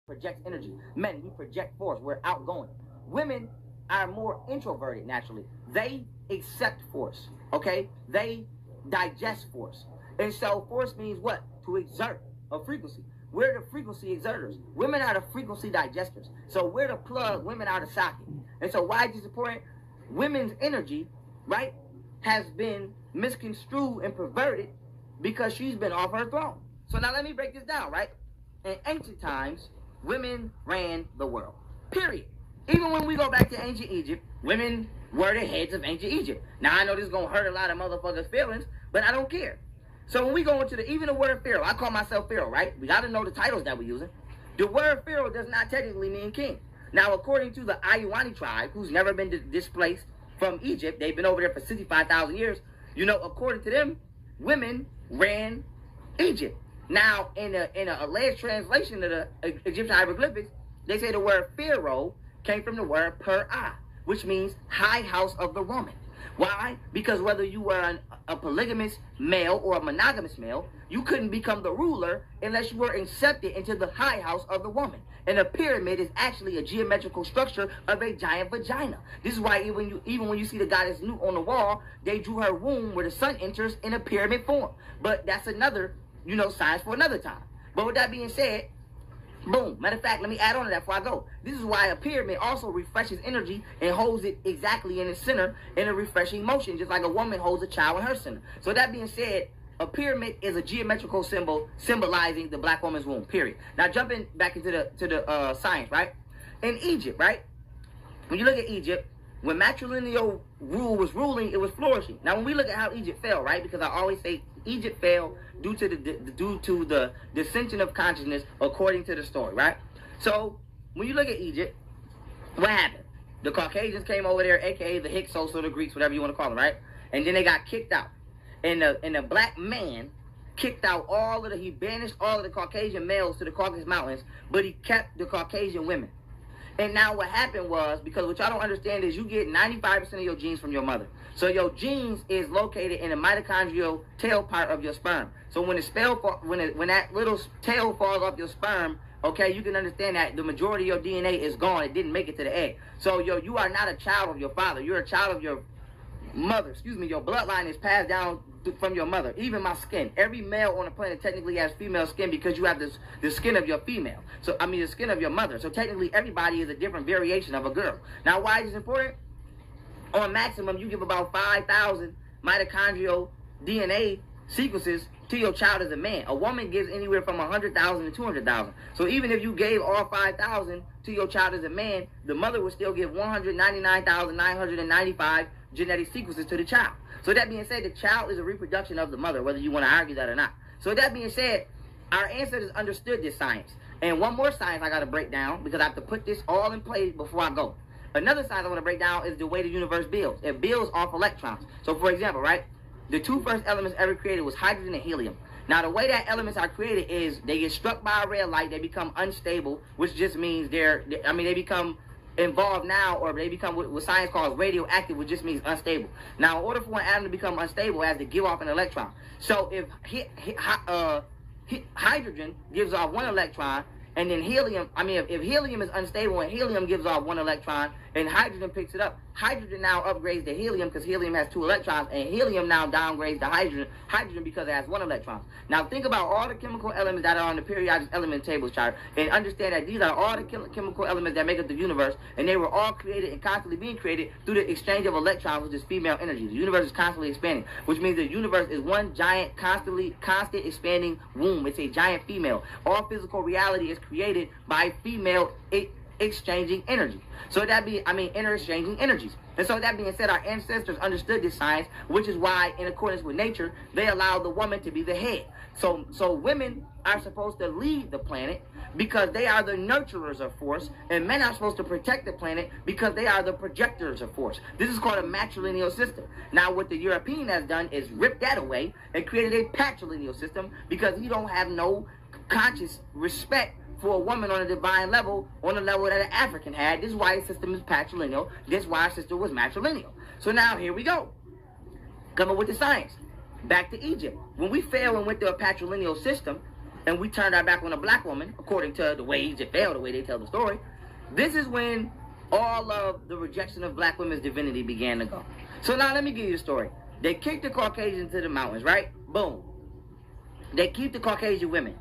projects energy. Men, we project force. We're outgoing. Women are more introverted naturally. They accept force. Okay? They digest force. And so force means what? To exert a frequency. We're the frequency exerters. Women are the frequency digesters. So we're the plug, women are the socket. And so why is this important? Women's energy, right, has been misconstrued and perverted because she's been off her throne. So now let me break this down, right? In ancient times, women ran the world. Period. Even when we go back to ancient Egypt, women were the heads of ancient Egypt. Now I know this is gonna hurt a lot of motherfuckers' feelings, but I don't care. So when we go into even the word Pharaoh, I call myself Pharaoh, right? We gotta know the titles that we're using. The word Pharaoh does not technically mean king. Now, according to the Ayuwani tribe, who's never been displaced from Egypt, they've been over there for 65,000 years. You know, according to them, women ran Egypt. Now, in a alleged translation of the Egyptian hieroglyphics, they say the word Pharaoh came from the word Per-ah, which means high house of the woman. Why? Because whether you were a polygamous male or a monogamous male, you couldn't become the ruler unless you were accepted into the high house of the woman. And a pyramid is actually a geometrical structure of a giant vagina. This is why even when you see the goddess Nut on the wall, they drew her womb where the sun enters in a pyramid form. But that's another, science for another time. But with that being said, boom. Matter of fact, let me add on to that before I go. This is why a pyramid also refreshes energy and holds it exactly in its center in a refreshing motion, just like a woman holds a child in her center. So that being said, a pyramid is a geometrical symbol symbolizing the black woman's womb, period. Now jumping back into the science, right? In Egypt, right? When you look at Egypt, when matrilineal rule was ruling, it was flourishing. Now when we look at how Egypt fell, right? Because I always say Egypt fell due to the dissension of consciousness according to the story, right? So when you look at Egypt, what happened? The Caucasians came over there, aka the Hyksos or the Greeks, whatever you want to call them, right? And then they got kicked out. And the black man kicked out he banished all of the Caucasian males to the Caucasus Mountains, but he kept the Caucasian women. And now what happened was, because what y'all don't understand is you get 95% of your genes from your mother. So your genes is located in the mitochondrial tail part of your sperm. So when when that little tail falls off your sperm, okay, you can understand that the majority of your DNA is gone. It didn't make it to the egg. So you are not a child of your father. You're a child of your mother. Your bloodline is passed down from your mother. Even my skin. Every male on the planet technically has female skin because you have the skin of your female. So, the skin of your mother. So technically everybody is a different variation of a girl. Now, why is this important? On maximum, you give about 5,000 mitochondrial DNA sequences to your child as a man. A woman gives anywhere from 100,000 to 200,000. So even if you gave all 5,000 to your child as a man, the mother would still give 199,995 genetic sequences to the child. So that being said, the child is a reproduction of the mother, whether you want to argue that or not. So that being said, our ancestors understood this science. And one more science I got to break down, because I have to put this all in place before I go. Another science I want to break down is the way the universe builds. It builds off electrons. So for example, right, the two first elements ever created was hydrogen and helium. Now the way that elements are created is they get struck by a red light, they become unstable, which just means they become involved now, or they become what science calls radioactive, which just means unstable. Now in order for an atom to become unstable, it has to give off an electron. So if hydrogen gives off one electron, and then if helium is unstable and helium gives off one electron and hydrogen picks it up, hydrogen now upgrades to helium because helium has two electrons, and helium now downgrades to hydrogen because it has one electron. Now think about all the chemical elements that are on the periodic element table chart, and understand that these are all the chemical elements that make up the universe, and they were all created and constantly being created through the exchange of electrons, which is female energy. The universe is constantly expanding, which means the universe is one giant, constant expanding womb. It's a giant female. All physical reality is created by female exchanging energy. So interexchanging energies. And so that being said, our ancestors understood this science, which is why, in accordance with nature, they allowed the woman to be the head. So women are supposed to lead the planet because they are the nurturers of force, and men are supposed to protect the planet because they are the projectors of force. This is called a matrilineal system. Now what the European has done is rip that away and created a patrilineal system, because he don't have no conscious respect for a woman on a divine level, on a level that an African had. This is why his system is patrilineal. This is why our system was matrilineal. So now here we go. Coming with the science. Back to Egypt. When we fell and went to a patrilineal system, and we turned our back on a black woman, according to the way Egypt fell, the way they tell the story, this is when all of the rejection of black women's divinity began to go. So now let me give you the story. They kicked the Caucasians to the mountains, right? Boom. They keep the Caucasian women.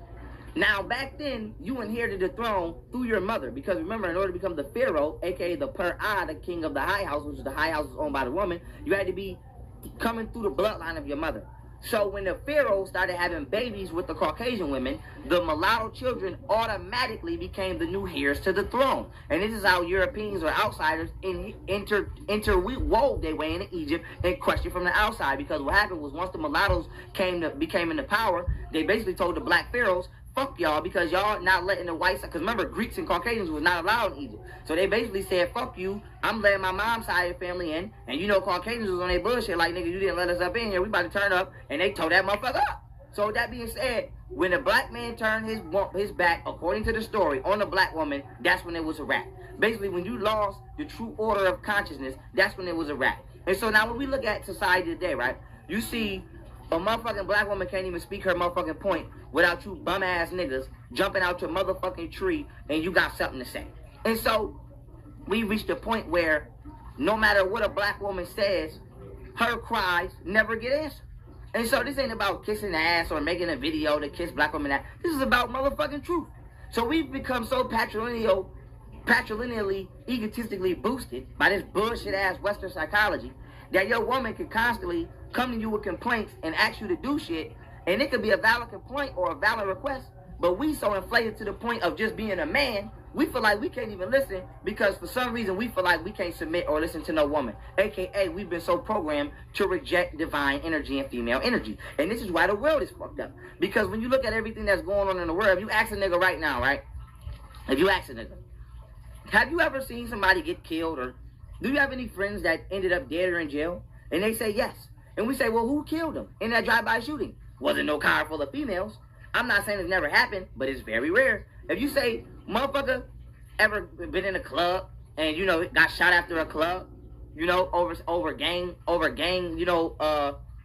Now, back then, you inherited the throne through your mother. Because remember, in order to become the pharaoh, a.k.a. the Per-Ah, the king of the high house, which is the high house is owned by the woman, you had to be coming through the bloodline of your mother. So when the pharaoh started having babies with the Caucasian women, the mulatto children automatically became the new heirs to the throne. And this is how Europeans or outsiders interwove their way into Egypt and crushed it from the outside. Because what happened was once the mulattoes became into power, they basically told the black pharaohs, fuck y'all, because y'all not letting the white side, because remember, Greeks and Caucasians was not allowed in Egypt. So they basically said, fuck you, I'm letting my mom's side of the family in, and you know Caucasians was on their bullshit, like, nigga, you didn't let us up in here, we about to turn up, and they tore that motherfucker up. So with that being said, when the black man turned his back, according to the story, on the black woman, that's when it was a wrap. Basically, when you lost the true order of consciousness, that's when it was a wrap. And so now when we look at society today, right, you see a motherfucking black woman can't even speak her motherfucking point without you bum-ass niggas jumping out your motherfucking tree and you got something to say. And so we reached a point where no matter what a black woman says, her cries never get answered. And so this ain't about kissing the ass or making a video to kiss black women ass. This is about motherfucking truth. So we've become so patrilineally, egotistically boosted by this bullshit-ass Western psychology that your woman can constantly come to you with complaints and ask you to do shit, and it could be a valid complaint or a valid request, but we so inflated to the point of just being a man, we feel like we can't even listen because for some reason we feel like we can't submit or listen to no woman. AKA, we've been so programmed to reject divine energy and female energy. And this is why the world is fucked up. Because when you look at everything that's going on in the world, if you ask a nigga right now, right? If you ask a nigga, have you ever seen somebody get killed, or do you have any friends that ended up dead or in jail? And they say yes. And we say, well, who killed them in that drive-by shooting? Wasn't no car full of females. I'm not saying it's never happened, but it's very rare. If you say, motherfucker, ever been in a club and, you know, got shot after a club, you know, over gang, you know,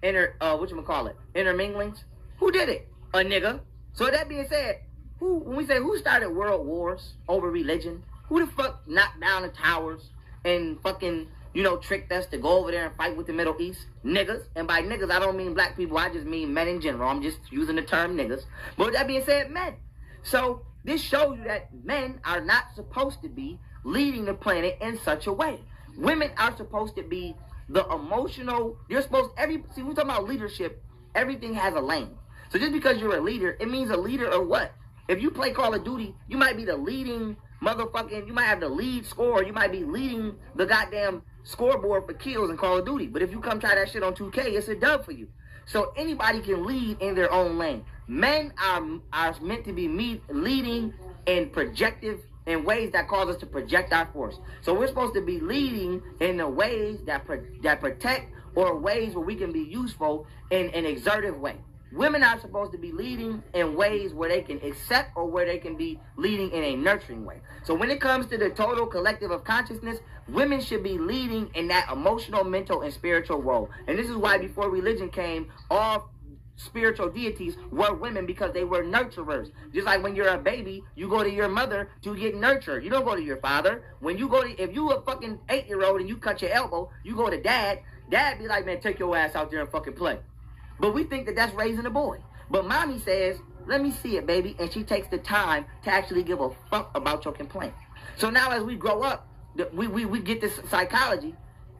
interminglings? Who did it? A nigga. So that being said, when we say who started world wars over religion, who the fuck knocked down the towers and fucking, you know, tricked us to go over there and fight with the Middle East? Niggas. And by niggas, I don't mean black people. I just mean men in general. I'm just using the term niggas. But with that being said, men. So this shows you that men are not supposed to be leading the planet in such a way. Women are supposed to be the emotional. You're supposed see, we're talking about leadership. Everything has a lane. So just because you're a leader, it means a leader or what? If you play Call of Duty, you might be the leading motherfucking, you might have the lead scorer, you might be leading the goddamn scoreboard for kills in Call of Duty. But if you come try that shit on 2K, it's a dub for you. So anybody can lead in their own lane. Men are meant to be leading in projective, in ways that cause us to project our force. So we're supposed to be leading in the ways that protect, or ways where we can be useful in an exertive way. Women are supposed to be leading in ways where they can accept, or where they can be leading in a nurturing way. So when it comes to the total collective of consciousness, women should be leading in that emotional, mental, and spiritual role. And this is why before religion came, all spiritual deities were women, because they were nurturers. Just like when you're a baby, you go to your mother to get nurtured. You don't go to your father. When you go to, if you a fucking 8-year-old and you cut your elbow, you go to dad. Dad be like, man, take your ass out there and fucking play. But we think that that's raising a boy. But mommy says, let me see it, baby. And she takes the time to actually give a fuck about your complaint. So now as we grow up, we get this psychology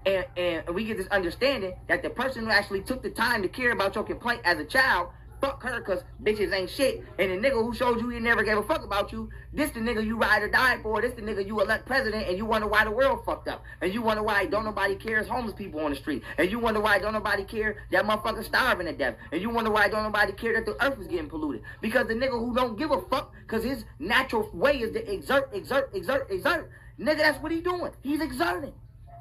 and we get this understanding that the person who actually took the time to care about your complaint as a child, fuck her, because bitches ain't shit. And the nigga who showed you he never gave a fuck about you, this the nigga you ride or die for. This the nigga you elect president, and you wonder why the world fucked up. And you wonder why don't nobody cares homeless people on the street. And you wonder why don't nobody care that motherfucker starving to death. And you wonder why don't nobody care that the earth is getting polluted. Because the nigga who don't give a fuck, because his natural way is to exert. Nigga, that's what he doing. He's exerting.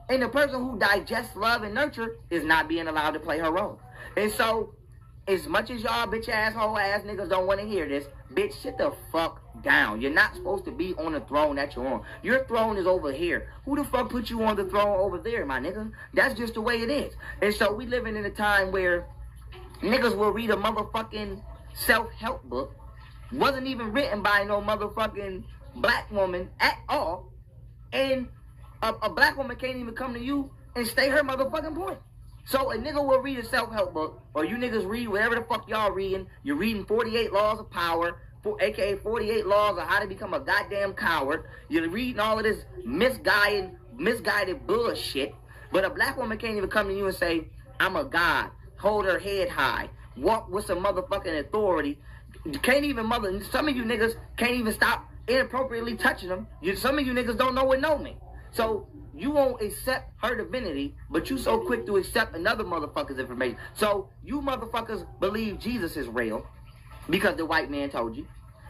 And the person who digests love and nurture is not being allowed to play her role. And so, as much as y'all bitch asshole ass niggas don't want to hear this, bitch, sit the fuck down. You're not supposed to be on the throne that you're on. Your throne is over here. Who the fuck put you on the throne over there, my nigga? That's just the way it is. And so we living in a time where niggas will read a motherfucking self-help book wasn't even written by no motherfucking black woman at all. And a black woman can't even come to you and state her motherfucking point. So a nigga will read a self-help book, or you niggas read whatever the fuck y'all reading. You're reading 48 Laws of Power, aka 48 Laws of How to Become a Goddamn Coward. You're reading all of this misguided bullshit. But a black woman can't even come to you and say, I'm a god, hold her head high, walk with some motherfucking authority. Can't even some of you niggas can't even stop inappropriately touching them. Some of you niggas don't know what no means. So you won't accept her divinity, but you so quick to accept another motherfucker's information. So you motherfuckers believe Jesus is real because the white man told you.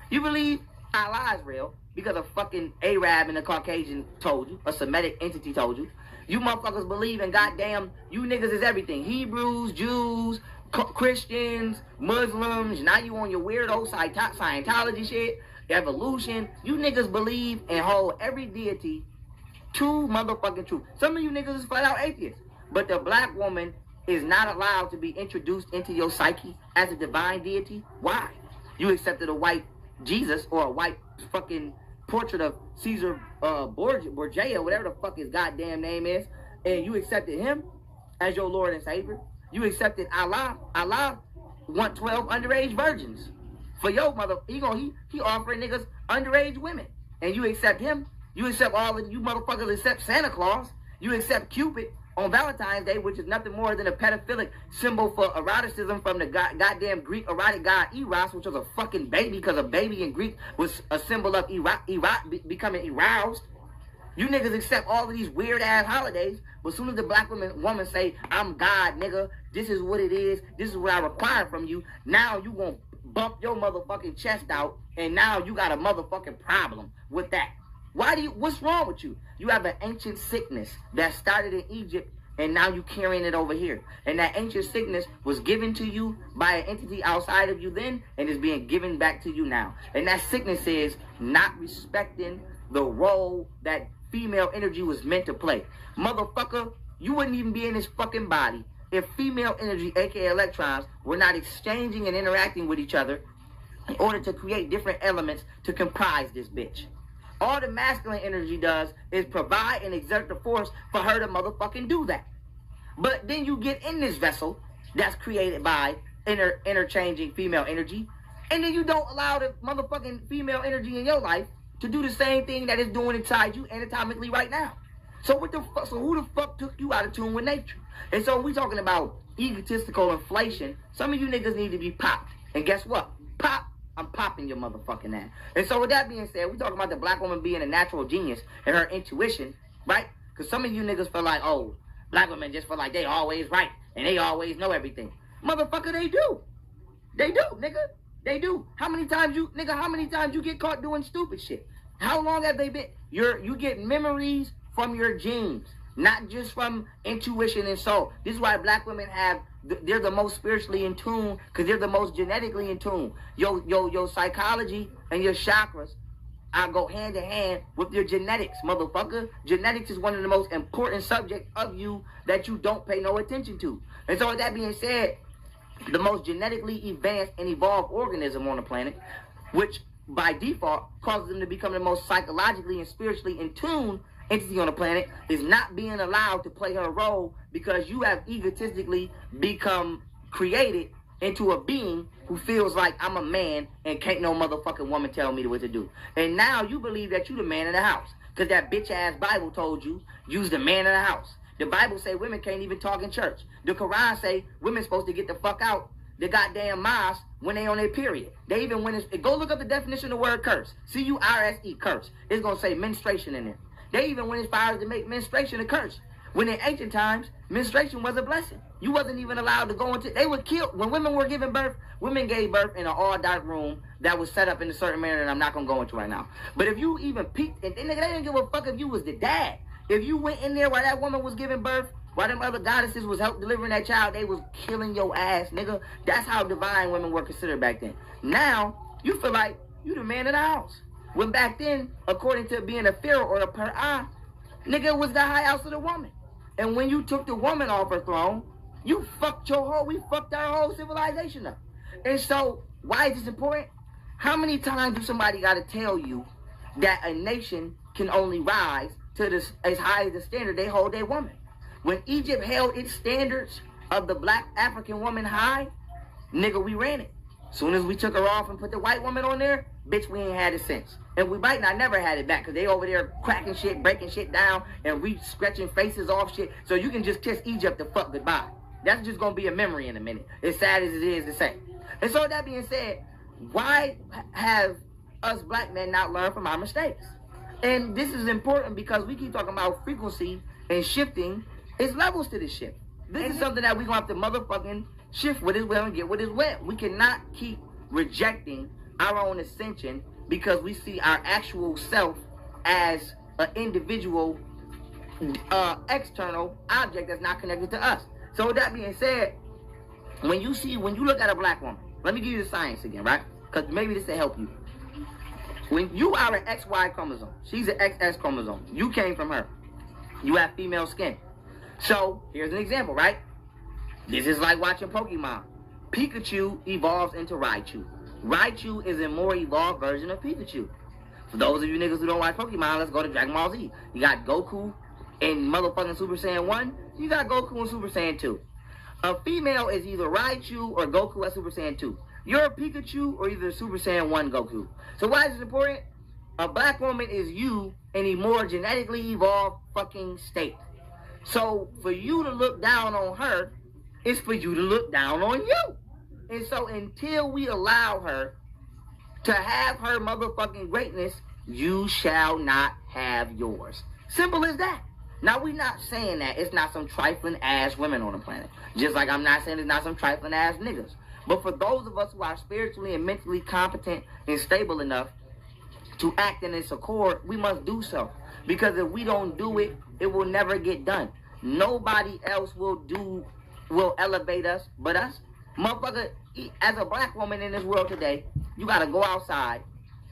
You believe Allah is real because a fucking Arab and a Caucasian told you. A Semitic entity told you. You motherfuckers believe in goddamn, you niggas is everything. Hebrews, Jews, Christians, Muslims. Now you on your weirdo Scientology shit, evolution. You niggas believe and hold every deity to motherfucking truth. Some of you niggas is flat out atheists. But the black woman is not allowed to be introduced into your psyche as a divine deity. Why? You accepted a white Jesus or a white fucking portrait of Caesar Borgia, whatever the fuck his goddamn name is, and you accepted him as your Lord and Savior. You accepted Allah. Allah want 12 underage virgins for your mother. He offering niggas underage women, and you accept him. You accept all of you motherfuckers accept Santa Claus. You accept Cupid on Valentine's Day, which is nothing more than a pedophilic symbol for eroticism from the goddamn Greek erotic god Eros, which was a fucking baby, because a baby in Greek was a symbol of becoming aroused. You niggas accept all of these weird ass holidays, but as soon as the black woman say, I'm God, nigga, this is what it is, this is what I require from you, now you gonna bump your motherfucking chest out, and now you got a motherfucking problem with that. What's wrong with you? You have an ancient sickness that started in Egypt, and now you carrying it over here. And that ancient sickness was given to you by an entity outside of you then, and is being given back to you now. And that sickness is not respecting the role that female energy was meant to play. Motherfucker, you wouldn't even be in this fucking body if female energy, aka electrons, were not exchanging and interacting with each other in order to create different elements to comprise this bitch. All the masculine energy does is provide and exert the force for her to motherfucking do that. But then you get in this vessel that's created by interchanging female energy, and then you don't allow the motherfucking female energy in your life to do the same thing that it's doing inside you anatomically right now. So what the fuck? So who the fuck took you out of tune with nature? And so we talking about egotistical inflation. Some of you niggas need to be popped. And guess what? Pop. I'm popping your motherfucking ass. And so with that being said, we talking about the black woman being a natural genius and her intuition, right? Because some of you niggas feel like, oh, black women just feel like they always right and they always know everything. Motherfucker, they do. They do, nigga. They do. How many times you get caught doing stupid shit? How long have they been? You get memories from your genes, not just from intuition and soul. This is why black women they're the most spiritually in tune, because they're the most genetically in tune. Your psychology and your chakras go hand in hand with your genetics, motherfucker. Genetics is one of the most important subjects of you that you don't pay no attention to. And so with that being said, the most genetically advanced and evolved organism on the planet, which by default causes them to become the most psychologically and spiritually in tune entity on the planet, is not being allowed to play her role because you have egotistically become created into a being who feels like I'm a man and can't no motherfucking woman tell me what to do. And now you believe that you the man in the house because that bitch ass Bible told you you's the man in the house. The Bible say women can't even talk in church. The Quran say women supposed to get the fuck out the goddamn mosque when they on their period. They even go look up the definition of the word curse. C-U-R-S-E, curse. It's gonna say menstruation in there. They even went as far as to make menstruation a curse. When in ancient times, menstruation was a blessing. You wasn't even allowed to go into, they were killed. When women were giving birth, women gave birth in an all dark room that was set up in a certain manner that I'm not gonna go into right now. But if you even peeked, and they didn't give a fuck if you was the dad. If you went in there while that woman was giving birth, while them other goddesses was help delivering that child, they was killing your ass, nigga. That's how divine women were considered back then. Now, you feel like you the man of the house. When back then, according to being a pharaoh or a Per'ah, nigga, was the high house of the woman. And when you took the woman off her throne, we fucked our whole civilization up. And so, why is this important? How many times do somebody got to tell you that a nation can only rise to this as high as the standard they hold their woman? When Egypt held its standards of the black African woman high, nigga, we ran it. Soon as we took her off and put the white woman on there, bitch, we ain't had it since. And we might not never had it back, because they over there cracking shit, breaking shit down, and scratching faces off shit. So you can just kiss Egypt the fuck goodbye. That's just going to be a memory in a minute, as sad as it is to say. And so that being said, why have us black men not learned from our mistakes? And this is important because we keep talking about frequency and shifting. It's levels to this shift. This is something that we're going to have to motherfucking shift with his will and get with his will. We cannot keep rejecting our own ascension because we see our actual self as an individual external object that's not connected to us. So with that being said, when you look at a black woman, let me give you the science again, right? Because maybe this will help you. When you are an XY chromosome, she's an XX chromosome. You came from her. You have female skin. So here's an example, right? This is like watching Pokemon. Pikachu evolves into Raichu. Raichu is a more evolved version of Pikachu. For those of you niggas who don't watch Pokemon, let's go to Dragon Ball Z. You got Goku in motherfucking Super Saiyan 1. You got Goku in Super Saiyan 2. A female is either Raichu or Goku at Super Saiyan 2. You're a Pikachu or either Super Saiyan 1 Goku. So why is this important? A black woman is you in a more genetically evolved fucking state. So for you to look down on her, it's for you to look down on you. And so until we allow her to have her motherfucking greatness, you shall not have yours. Simple as that. Now, we're not saying that it's not some trifling ass women on the planet. Just like I'm not saying it's not some trifling ass niggas. But for those of us who are spiritually and mentally competent and stable enough to act in this accord, we must do so. Because if we don't do it, it will never get done. Nobody else will elevate us but us. Motherfucker, as a black woman in this world today, you gotta go outside,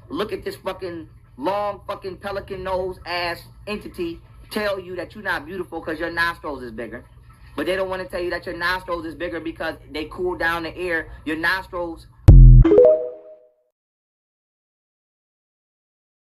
look at this fucking long fucking pelican nose ass entity tell you that you're not beautiful because your nostrils is bigger. But they don't want to tell you that your nostrils is bigger because they cool down the air. Your nostrils